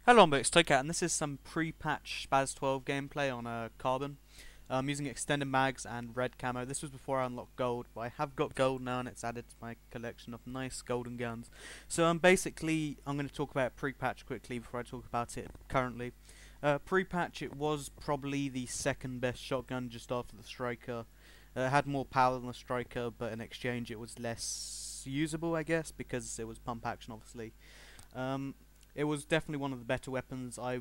Hello, it's Toycat, and this is some pre-patch SPAS 12 gameplay on Carbon. Using extended mags and red camo. This was before I unlocked gold, but I have got gold now and it's added to my collection of nice golden guns. So basically, I'm going to talk about pre-patch quickly before I talk about it currently. Pre-patch, it was probably the second best shotgun just after the Striker. It had more power than the Striker, but in exchange it was less usable, I guess, because it was pump action, obviously. Um, it was definitely one of the better weapons. I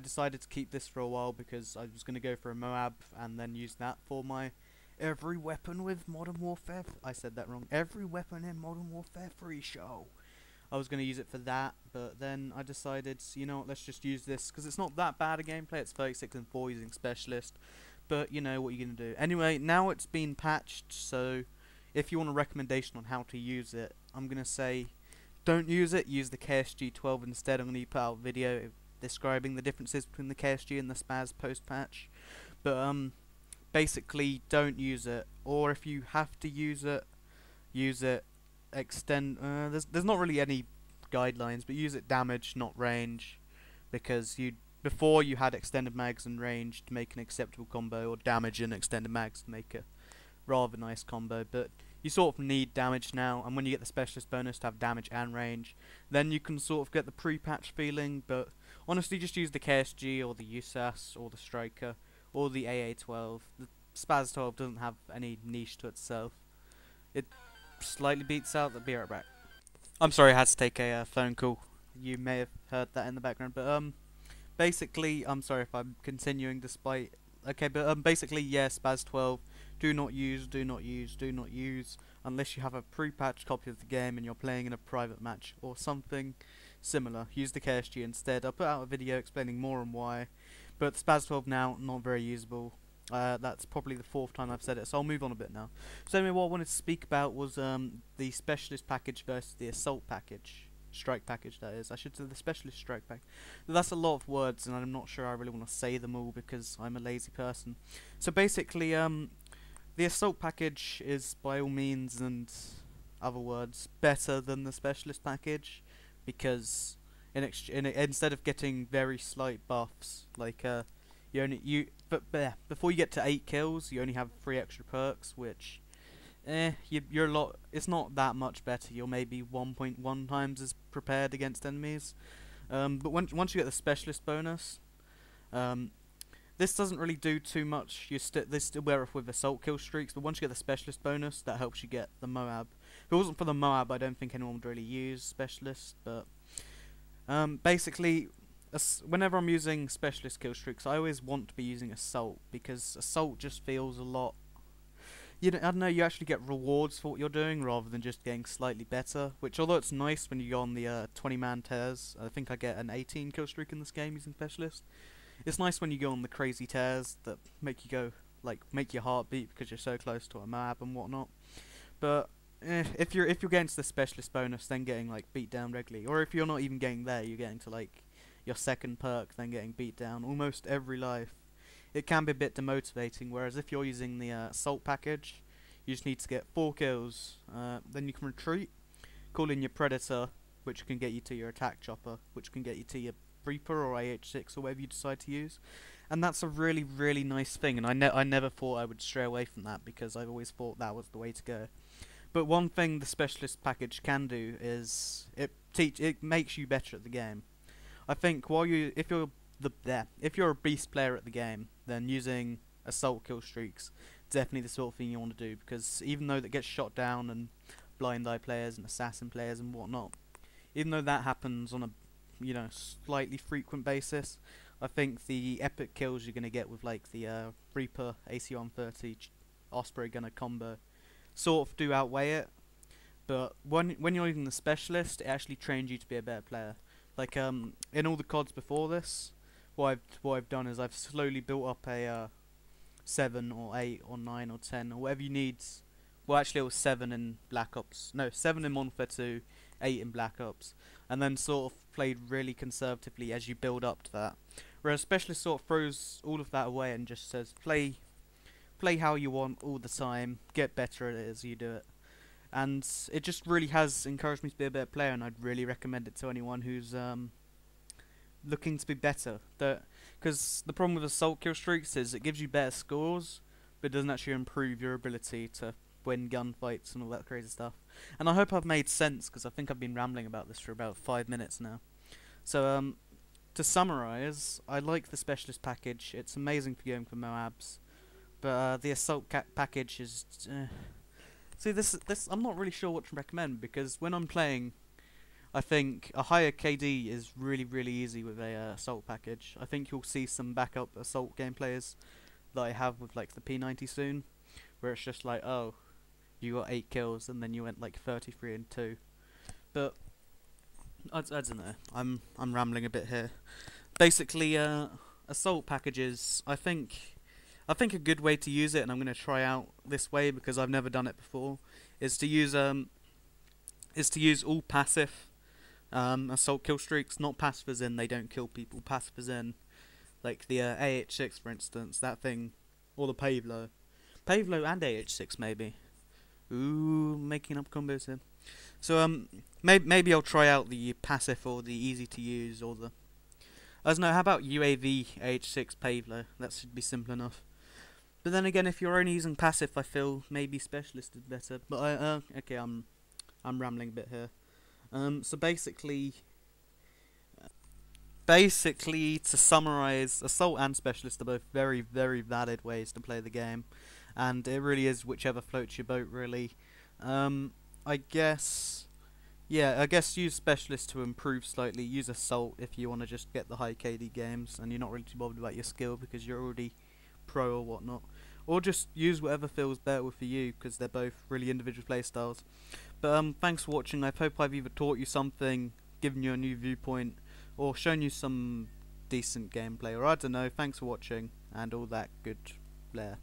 decided to keep this for a while because I was going to go for a Moab and then use that for my every weapon with Modern Warfare. I said that wrong. Every weapon in Modern Warfare 3 show. I was going to use it for that, but then I decided, you know what, let's just use this because it's not that bad a gameplay. It's 36 and 4 using Specialist, but you know what you're going to do. Anyway, now it's been patched, so if you want a recommendation on how to use it, I'm going to say don't use it, use the KSG-12 instead. I'm going to put out a video describing the differences between the KSG and the SPAS post-patch. But basically don't use it, or if you have to use it, extend, there's not really any guidelines, but use it damage, not range, because before you had extended mags and range to make an acceptable combo, or damage and extended mags to make a rather nice combo, but you sort of need damage now, and when you get the specialist bonus to have damage and range, then you can sort of get the pre-patch feeling. But honestly, just use the KSG or the USAS or the Striker or the AA-12. The SPAS 12 doesn't have any niche to itself. It slightly beats out the. Be right back. I'm sorry, I had to take a phone call. You may have heard that in the background, but basically, I'm sorry if I'm continuing despite. Okay, but basically, yeah, SPAS 12. Do not use, do not use, do not use, unless you have a pre-patched copy of the game and you're playing in a private match or something similar. Use the KSG instead. I'll put out a video explaining more on why, but the SPAS 12 now, not very usable. That's probably the fourth time I've said it, so I'll move on a bit now. So anyway, what I wanted to speak about was the Specialist package versus the Assault package. Strike package, that is. I should say the Specialist strike pack. That's a lot of words, and I'm not sure I really want to say them all because I'm a lazy person. So basically, the Assault package is by all means and other words better than the Specialist package because instead of getting very slight buffs, like before you get to 8 kills, you only have 3 extra perks, which you're a lot. It's not that much better. You're maybe 1.1 times as prepared against enemies. But once you get the Specialist bonus, this doesn't really do too much. They still wear off with assault kill streaks, but once you get the Specialist bonus, that helps you get the Moab. If it wasn't for the Moab, I don't think anyone would really use Specialist. But basically, whenever I'm using Specialist kill streaks, I always want to be using Assault because Assault just feels a lot. I don't know. You actually get rewards for what you're doing rather than just getting slightly better. Which, although it's nice when you go on the 20-man tears, I think I get an 18 kill streak in this game using Specialist. It's nice when you go on the crazy tears that make you go, like, make your heart beat because you're so close to a Moab and whatnot. But if you're getting to the Specialist bonus, then getting like beat down regularly, or if you're not even getting there, you're getting to like your second perk, then getting beat down almost every life. It can be a bit demotivating. Whereas if you're using the Assault package, you just need to get 4 kills. Then you can retreat, call in your Predator, which can get you to your attack chopper, which can get you to your Reaper or AH6 or whatever you decide to use, and that's a really, really nice thing. And I never thought I would stray away from that because I've always thought that was the way to go. But one thing the Specialist package can do is it makes you better at the game. I think if you're a beast player at the game, then using assault kill streaks definitely the sort of thing you want to do, because even though that gets shot down and blind eye players and assassin players and whatnot, even though that happens on a slightly frequent basis, I think the epic kills you're gonna get with like the Reaper AC-130 Osprey Gunner combo sort of do outweigh it. But when you're using the Specialist, it actually trains you to be a better player. Like in all the CODs before this, what I've done is I've slowly built up a 7 or 8 or 9 or 10 or whatever you need. Well, actually it was 7 in Black Ops. No, 7 in Modern Warfare 2, 8 in Black Ops, and then sort of played really conservatively as you build up to that. Whereas Specialist sort of throws all of that away and just says play how you want all the time, get better at it as you do it. And it just really has encouraged me to be a better player, and I'd really recommend it to anyone who's looking to be better. Because the problem with assault kill streaks is it gives you better scores, but it doesn't actually improve your ability to win gunfights and all that crazy stuff. And I hope I've made sense, because I think I've been rambling about this for about 5 minutes now. So to summarise, I like the specialist package. It's amazing for going for Moabs, but the assault package is. See, this I'm not really sure what to recommend, because when I'm playing, I think a higher KD is really easy with a assault package. I think you'll see some backup assault gameplayers that I have with like the P90 soon, where it's just like, oh, you got 8 kills and then you went like 33 and 2. But I don't know. I'm rambling a bit here. Basically, assault packages. I think a good way to use it, and I'm going to try out this way because I've never done it before, is to use all passive assault kill streaks. Not passive as in they don't kill people. Passive as in like the AH6, for instance. That thing, or the Pavlo and AH6 maybe. Ooh, making up combos here. So maybe I'll try out the passive or the easy to use, or the, I don't know. How about UAV AH6 Pavlo? That should be simple enough. But then again, if you're only using passive, I feel maybe specialist is better. But okay, I'm rambling a bit here. So basically, to summarize, assault and specialist are both very valid ways to play the game, and it really is whichever floats your boat, really. I guess use specialist to improve slightly. Use assault if you want to just get the high KD games and you're not really too bothered about your skill because you're already pro or whatnot. Or just use whatever feels better for you, because they're both really individual playstyles. But thanks for watching. I hope I've either taught you something, given you a new viewpoint, or shown you some decent gameplay, or I don't know. Thanks for watching and all that good flair.